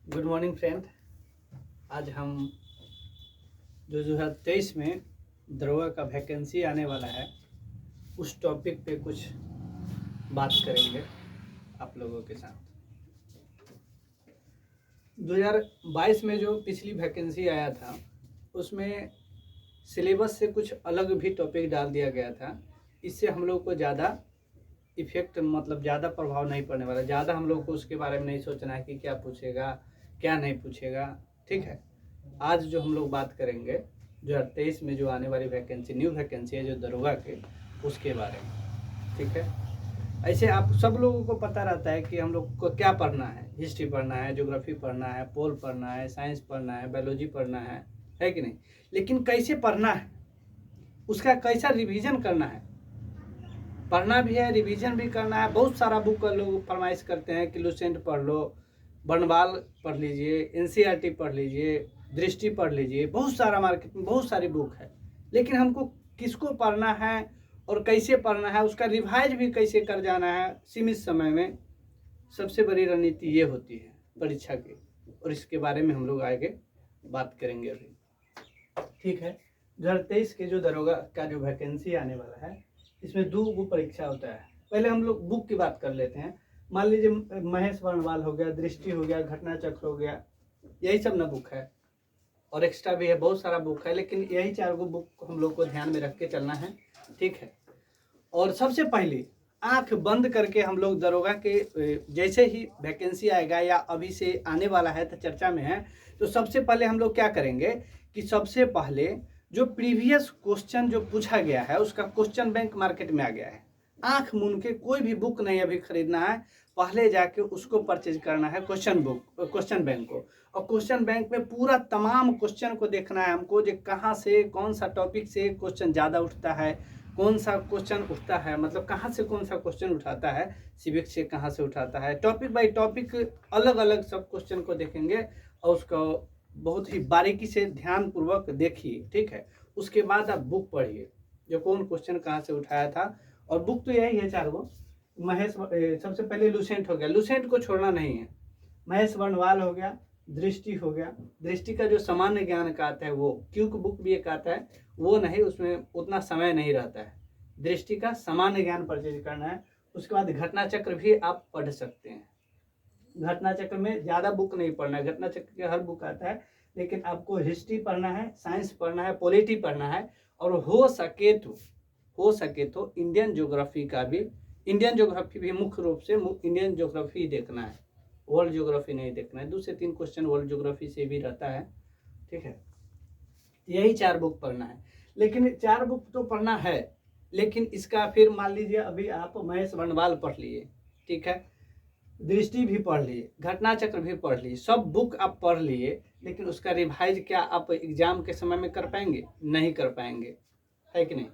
Good morning friend. आज हम जो 2023 में दरोगा का वैकेंसी आने वाला है उस टॉपिक पे कुछ बात करेंगे आप लोगों के साथ। 2022 में जो पिछली वैकेंसी आया था उसमें सिलेबस से कुछ अलग भी टॉपिक डाल दिया गया था। इससे हम लोग को ज़्यादा इफेक्ट मतलब ज़्यादा प्रभाव नहीं पड़ने वाला। ज़्यादा हम लोग को उसके बारे में नहीं सोचना है कि क्या पूछेगा क्या नहीं पूछेगा। ठीक है, आज जो हम लोग बात करेंगे 2023 में जो आने वाली वैकेंसी न्यू वैकेंसी है जो दरोगा के उसके बारे में। ठीक है, ऐसे आप सब लोगों को पता रहता है कि हम लोग को क्या पढ़ना है। हिस्ट्री पढ़ना है, ज्योग्राफी पढ़ना है, पोल पढ़ना है, साइंस पढ़ना है, बायोलॉजी पढ़ना है कि नहीं। लेकिन कैसे पढ़ना है, उसका कैसा रिवीजन करना है, पढ़ना भी है रिवीजन भी करना है। बहुत सारा बुक लोग फरमाइश करते हैं कि लुसेंट पढ़ लो, बर्नवाल पढ़ लीजिए, एनसीईआरटी पढ़ लीजिए, दृष्टि पढ़ लीजिए। बहुत सारा मार्केट में बहुत सारी बुक है, लेकिन हमको किसको पढ़ना है और कैसे पढ़ना है, उसका रिवाइज भी कैसे कर जाना है सीमित समय में, सबसे बड़ी रणनीति ये होती है परीक्षा की। और इसके बारे में हम लोग आगे बात करेंगे अभी। ठीक है, 2023 के जो दरोगा का जो वैकेंसी आने वाला है इसमें 2 परीक्षा होता है। पहले हम लोग बुक की बात कर लेते हैं। मान लीजिए महेश वर्णवाल हो गया, दृष्टि हो गया, घटना चक्र हो गया, यही सब ना बुक है। और एक्स्ट्रा भी है, बहुत सारा बुक है, लेकिन यही 4 बुक हम लोग को ध्यान में रख के चलना है। ठीक है, और सबसे पहले आंख बंद करके हम लोग दरोगा के जैसे ही वैकेंसी आएगा या अभी से आने वाला है तो चर्चा में है, तो सबसे पहले हम लोग क्या करेंगे कि सबसे पहले जो प्रीवियस क्वेश्चन जो पूछा गया है उसका क्वेश्चन बैंक मार्केट में आ गया है। आंख मूंद के कोई भी बुक नहीं अभी खरीदना है, पहले जाके उसको परचेज करना है क्वेश्चन बैंक को। और क्वेश्चन बैंक में पूरा तमाम क्वेश्चन को देखना है हमको, जो कहाँ से कौन सा टॉपिक से क्वेश्चन ज़्यादा उठता है, कौन सा क्वेश्चन उठता है, मतलब कहाँ से कौन सा क्वेश्चन उठाता है, सिविक्स से कहाँ से उठाता है। टॉपिक बाय टॉपिक अलग अलग सब क्वेश्चन को देखेंगे और उसको बहुत ही बारीकी से ध्यान पूर्वक देखिए। ठीक है, उसके बाद आप बुक पढ़िए जो कौन क्वेश्चन कहाँ से उठाया था। और बुक तो यही है 4 महेश सबसे पहले लुसेंट हो गया, लुसेंट को छोड़ना नहीं है। महेश वर्णवाल हो गया, दृष्टि हो गया, दृष्टि का जो सामान्य ज्ञान का आता है वो क्यूक बुक भी एक आता है, वो नहीं, उसमें उतना समय नहीं रहता है। दृष्टि का सामान्य ज्ञान परचेज करना है। उसके बाद घटना चक्र भी आप पढ़ सकते हैं। घटना चक्र में ज़्यादा बुक नहीं पढ़ना है, घटना चक्र के हर बुक आता है, लेकिन आपको हिस्ट्री पढ़ना है, साइंस पढ़ना है, पॉलिटी पढ़ना है। और हो सके तो इंडियन ज्योग्राफी भी मुख्य रूप से इंडियन ज्योग्राफी देखना है, वर्ल्ड ज्योग्राफी नहीं देखना है। 2 से 3 क्वेश्चन वर्ल्ड ज्योग्राफी से भी रहता है। ठीक है, यही 4 बुक पढ़ना है। लेकिन 4 बुक तो पढ़ना है, लेकिन इसका फिर मान लीजिए अभी आप महेश वर्णवाल पढ़ लिए, ठीक है, दृष्टि भी पढ़ लिए, घटना चक्र भी पढ़ लिए, सब बुक आप पढ़ लिए, लेकिन उसका रिवाइज क्या आप एग्जाम के समय में कर पाएंगे? नहीं कर पाएंगे, है कि नहीं।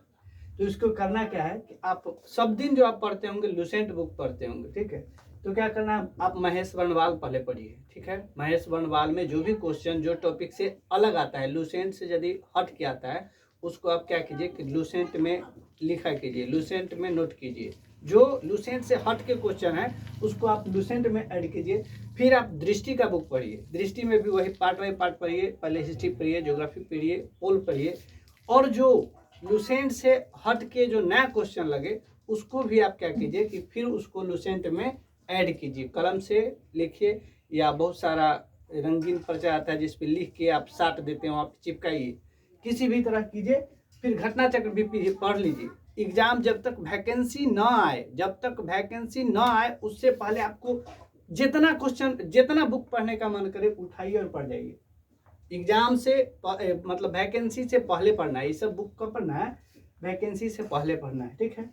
तो इसको करना क्या है कि आप सब दिन जो आप पढ़ते होंगे लुसेंट बुक पढ़ते होंगे, ठीक है, तो क्या करना है, आप महेश वर्णवाल पहले पढ़िए। ठीक है, महेश वर्णवाल में जो भी क्वेश्चन जो टॉपिक से अलग आता है, लुसेंट से यदि हट के आता है, उसको आप क्या कीजिए कि लुसेंट में लिखा कीजिए, लुसेंट में नोट कीजिए। जो लुसेंट से हट के क्वेश्चन है उसको आप लुसेंट में ऐड कीजिए। फिर आप दृष्टि का बुक पढ़िए, दृष्टि में भी वही पार्ट बाई पार्ट पढ़िए, पहले हिस्ट्री पढ़िए, ज्योग्राफी पढ़िए, पोल पढ़िए। और जो लुसेंट से हट के जो नया क्वेश्चन लगे उसको भी आप क्या कीजिए कि फिर उसको लुसेंट में ऐड कीजिए, कलम से लिखिए, या बहुत सारा रंगीन पर्चा आता है जिस पे लिख के आप साट देते हैं, आप चिपकाइए, किसी भी तरह कीजिए। फिर घटना चक्र भी पढ़ लीजिए। एग्जाम जब तक वैकेंसी न आए उससे पहले आपको जितना क्वेश्चन जितना बुक पढ़ने का मन करे उठाइए और पढ़ जाइए। एग्जाम से मतलब वैकेंसी से पहले पढ़ना है, ये सब बुक का पढ़ना है, वैकेंसी से पहले पढ़ना है। ठीक है,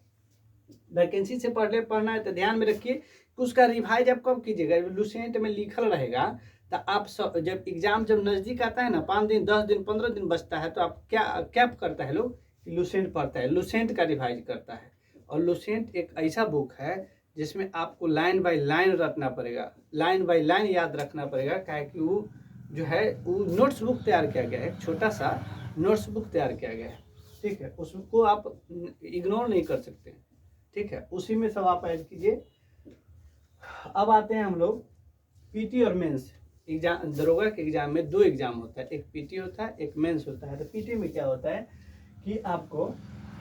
वैकेंसी से पहले पढ़ना है तो ध्यान में रखिए कि उसका रिवाइज आप कब कीजिएगा, लुसेंट में लिखल रहेगा। तो आप जब एग्जाम जब नज़दीक आता है ना, 5 दिन 10 दिन 15 दिन बचता है, तो आप क्या करता है लोग, लुसेंट पढ़ता है, लुसेंट का रिवाइज करता है। और लुसेंट एक ऐसा बुक है जिसमें आपको लाइन बाय लाइन रखना पड़ेगा, लाइन बाय लाइन याद रखना पड़ेगा, क्या कि वो जो है वो नोट्स बुक तैयार किया गया है, एक छोटा सा नोट्स बुक तैयार किया गया है। ठीक है, उसको आप इग्नोर नहीं कर सकते। ठीक है, उसी में सब आप ऐड कीजिए। अब आते हैं हम लोग पीटी और मेंस, एग्जाम, दरोगा के एग्जाम में 2 एग्जाम होता है, एक पीटी होता है, एक मेंस होता है। तो पीटी में क्या होता है कि आपको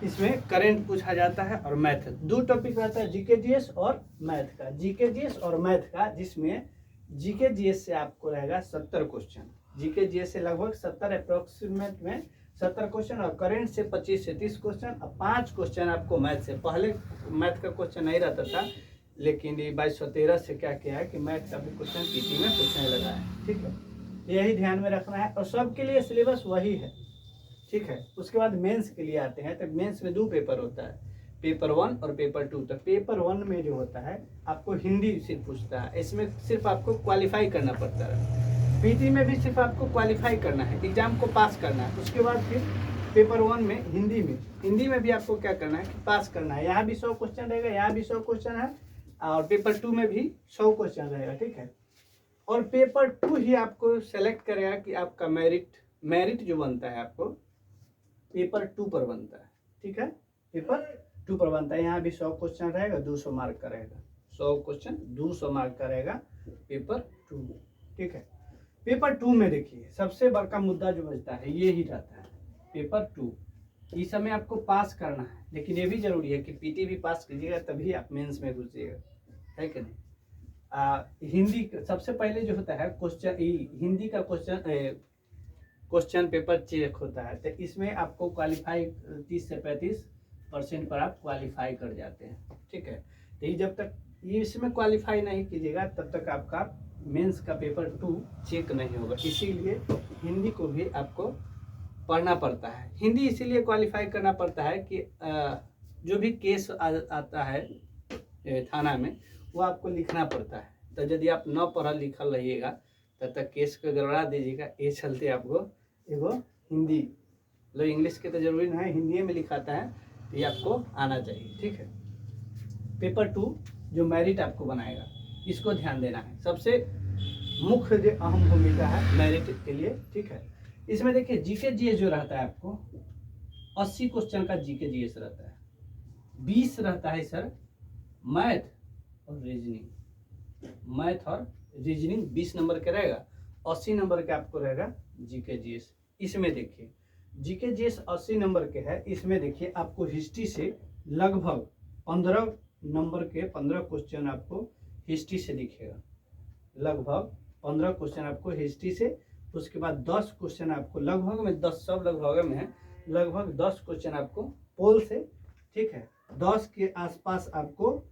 इसमें करंट पूछा जाता है और मैथ, 2 टॉपिक रहता है, जीके जीएस और मैथ का। जीके जीएस और मैथ का, जिसमें जीके जीएस से आपको रहेगा 70 क्वेश्चन, जीके जीएस से लगभग 70 अप्रोक्सीमेट में 70 क्वेश्चन, और करंट से 25 से 30 क्वेश्चन, और 5 क्वेश्चन आपको मैथ से। पहले मैथ का क्वेश्चन नहीं रहता था, लेकिन ये 2213 से क्या किया है कि मैथ का भी क्वेश्चन पीटी में पूछने लगा है। ठीक है, यही ध्यान में रखना है, और सबके लिए सिलेबस वही है। ठीक है, उसके बाद मेंस के लिए आते हैं। तो मेंस में 2 पेपर होता है, पेपर 1 और पेपर 2। तो पेपर 1 में जो होता है आपको हिंदी सिर्फ पूछता है, इसमें सिर्फ आपको क्वालिफाई करना पड़ता है। पीटी में भी सिर्फ आपको क्वालिफाई करना है, एग्जाम को पास करना है। उसके बाद फिर पेपर 1 में हिंदी में भी आपको क्या करना है कि पास करना है। यहाँ भी 100 क्वेश्चन रहेगा, यहाँ भी 100 क्वेश्चन है, और पेपर 2 में भी 100 क्वेश्चन रहेगा। ठीक है, और पेपर 2 ही आपको सेलेक्ट करेगा कि आपका मेरिट जो बनता है आपको पेपर 2 पर बनता है। ठीक है, पेपर 2 पर बनता है। यहाँ भी 100 क्वेश्चन रहेगा, 200 मार्क का रहेगा, 100 क्वेश्चन 200 मार्क का रहेगा पेपर 2। ठीक है, पेपर 2 में देखिए सबसे बड़का मुद्दा जो बचता है ये ही रहता है, पेपर 2। इस समय आपको पास करना है, लेकिन ये भी जरूरी है कि पीटी भी पास कीजिएगा, तभी आप मेंस में घुसिएगा, है कि नहीं। हिंदी सबसे पहले जो होता है क्वेश्चन, हिंदी का क्वेश्चन पेपर चेक होता है। तो इसमें आपको क्वालिफाई 30 से 35% पर आप क्वालिफाई कर जाते हैं। ठीक है, तो ये जब तक ये इसमें क्वालिफाई नहीं कीजिएगा तब तक आपका मेंस का पेपर 2 चेक नहीं होगा। इसीलिए हिंदी को भी आपको पढ़ना पड़ता है। हिंदी इसीलिए क्वालिफाई करना पड़ता है कि जो भी केस आता है थाना में, वो आपको लिखना पड़ता है। तो यदि आप न पढ़ा लिखल रहिएगा तब तक केस को गड़बड़ा दीजिएगा। ये चलते आपको एगो हिंदी, लो इंग्लिश के तो जरूरी नहीं है, हिंदी में लिखाता है, तो ये आपको आना चाहिए। ठीक है, पेपर 2 जो मेरिट आपको बनाएगा, इसको ध्यान देना है। सबसे मुख्य जो अहम भूमिका है मेरिट के लिए। ठीक है, इसमें देखिए जीके जीएस जो रहता है आपको 80 क्वेश्चन का जीके जीएस रहता है, 20 रहता है सर मैथ और रीजनिंग 20 नंबर के रहेगा, 80 नंबर के आपको रहेगा जीके जीएस। इसमें देखिए जीके जीएस 80 नंबर के है, इसमें देखिए आपको हिस्ट्री से लगभग 15 नंबर के 15 क्वेश्चन आपको हिस्ट्री से दिखेगा, लगभग 15 क्वेश्चन आपको हिस्ट्री से। उसके बाद 10 क्वेश्चन आपको लगभग में 10, सब लगभग में है, लगभग 10 क्वेश्चन आपको पोल से। ठीक है, 10 के आसपास आपको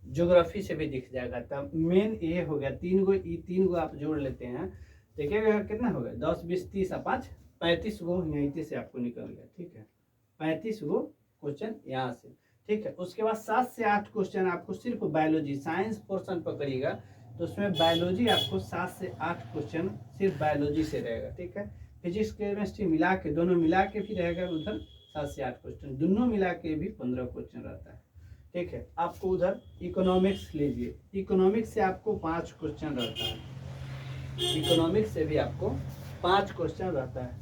ज्योग्राफी से भी दिख जाएगा। तब मेन ये हो गया, 3 गो आप जोड़ लेते हैं, देखिएगा कितना हो गया, 10 20 30 और 5 35 गो यहीं से आपको निकल गया। ठीक है, 35 गो क्वेश्चन यहाँ से। ठीक है, उसके बाद 7 से 8 क्वेश्चन आपको सिर्फ बायोलॉजी साइंस पोर्शन पकड़िएगा, तो उसमें बायोलॉजी आपको 7 से 8 क्वेश्चन सिर्फ बायोलॉजी से रहेगा। ठीक है, फिजिक्स केमिस्ट्री मिला के, दोनों मिला के भी रहेगा उधर 7 से 8 क्वेश्चन, दोनों मिला के भी 15 क्वेश्चन रहता है। ठीक है, आपको उधर इकोनॉमिक्स लीजिए, इकोनॉमिक्स से आपको 5 क्वेश्चन रहता है, इकोनॉमिक्स से भी आपको 5 क्वेश्चन रहता है।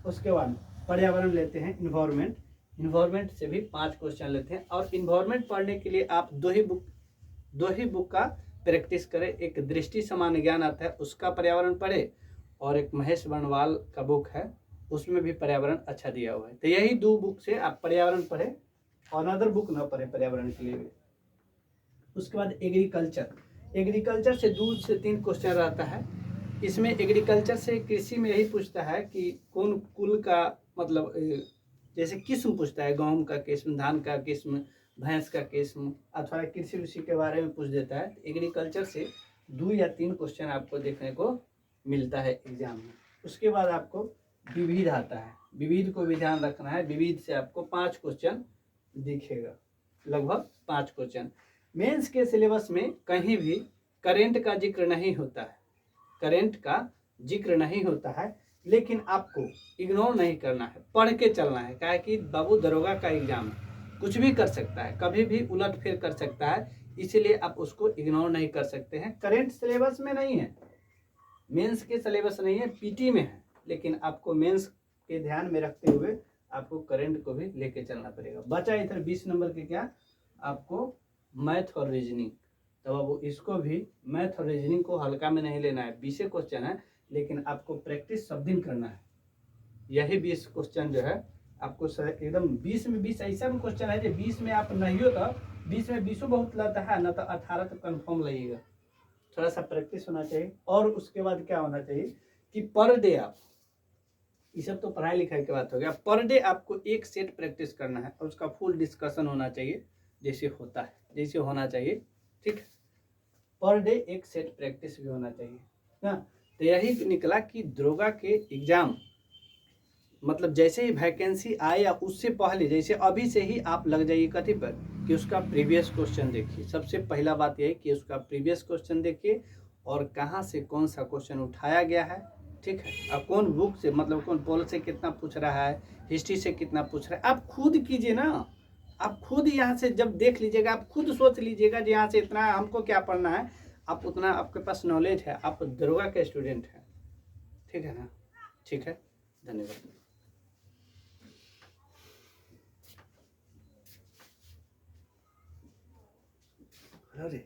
उसके बाद पर्यावरण लेते हैं, इन्वायरमेंट से भी 5 क्वेश्चन लेते हैं। और इन्वायरमेंट पढ़ने के लिए आप दो ही बुक का प्रैक्टिस करें। एक दृष्टि सामान्य ज्ञान आता है, उसका पर्यावरण पढ़े, और एक महेश बर्णवाल का बुक है, उसमें भी पर्यावरण अच्छा दिया हुआ है। तो यही 2 बुक से आप पर्यावरण पढ़े, और अदर बुक ना पढ़े पर्यावरण के लिए। उसके बाद एग्रीकल्चर से 2 से 3 क्वेश्चन रहता है। इसमें एग्रीकल्चर से कृषि में यही पूछता है कि कौन कुल का, मतलब जैसे किस्म पूछता है, गेहूं का किस्म, धान का किस्म, भैंस का किस्म, अथवा कृषि उसी के बारे में पूछ देता है। एग्रीकल्चर से 2 या 3 क्वेश्चन आपको देखने को मिलता है एग्जाम में। उसके बाद आपको विविध आता है, विविध को भी ध्यान रखना है। विविध से आपको 5 क्वेश्चन दिखेगा, लगभग 5 क्वेश्चन। मेंस के सिलेबस में कहीं भी करेंट का जिक्र नहीं होता है, करेंट का जिक्र नहीं होता है, लेकिन आपको इग्नोर नहीं करना है, पढ़ के चलना है। क्या है कि बाबू दरोगा का एग्जाम है, कुछ भी कर सकता है, कभी भी उलट फेर कर सकता है, इसीलिए आप उसको इग्नोर नहीं कर सकते हैं। करेंट सिलेबस में नहीं है, मेंस के सिलेबस नहीं है, पीटी में है, लेकिन आपको मेंस के ध्यान में रखते हुए आपको करंट को भी लेके चलना पड़ेगा। बचा इधर 20 नंबर के क्या, आपको मैथ और रीजनिंग। तो अब इसको भी मैथ और रीजनिंग को हल्का में नहीं लेना है। 20 क्वेश्चन है, लेकिन आपको प्रैक्टिस सब दिन करना है। यही 20 क्वेश्चन जो है आपको एकदम 20 में 20 ऐसा भी क्वेश्चन है जो 20 में आप नहीं हो तो 20 में 20 बहुत लगता है ना, तो 18 तो कन्फर्म लगेगा। थोड़ा सा प्रैक्टिस होना चाहिए। और उसके बाद क्या होना चाहिए कि पर डे आप, ये सब तो पढ़ाई लिखाई की बात हो गया, पर डे आपको एक सेट प्रैक्टिस करना है और उसका फुल डिस्कशन होना चाहिए, जैसे होता है, जैसे होना चाहिए। ठीक, पर डे एक सेट प्रैक्टिस भी होना चाहिए ना। तो यही निकला कि दरोगा के एग्जाम मतलब जैसे ही वैकेंसी आए या उससे पहले, जैसे अभी से ही आप लग जाइए कथी पर कि उसका प्रीवियस क्वेश्चन देखिए। सबसे पहला बात यह है कि उसका प्रीवियस क्वेश्चन देखिए और कहाँ से कौन सा क्वेश्चन उठाया गया है। ठीक है, अब कौन बुक से मतलब कौन पोल से कितना पूछ रहा है, हिस्ट्री से कितना पूछ रहा है, आप खुद कीजिए ना। आप खुद यहाँ से जब देख लीजिएगा, आप खुद सोच लीजिएगा कि यहाँ से इतना हमको क्या पढ़ना है, आप उतना आपके पास नॉलेज है, आप दरोगा के स्टूडेंट हैं। ठीक है ना। ठीक है, धन्यवाद। अरे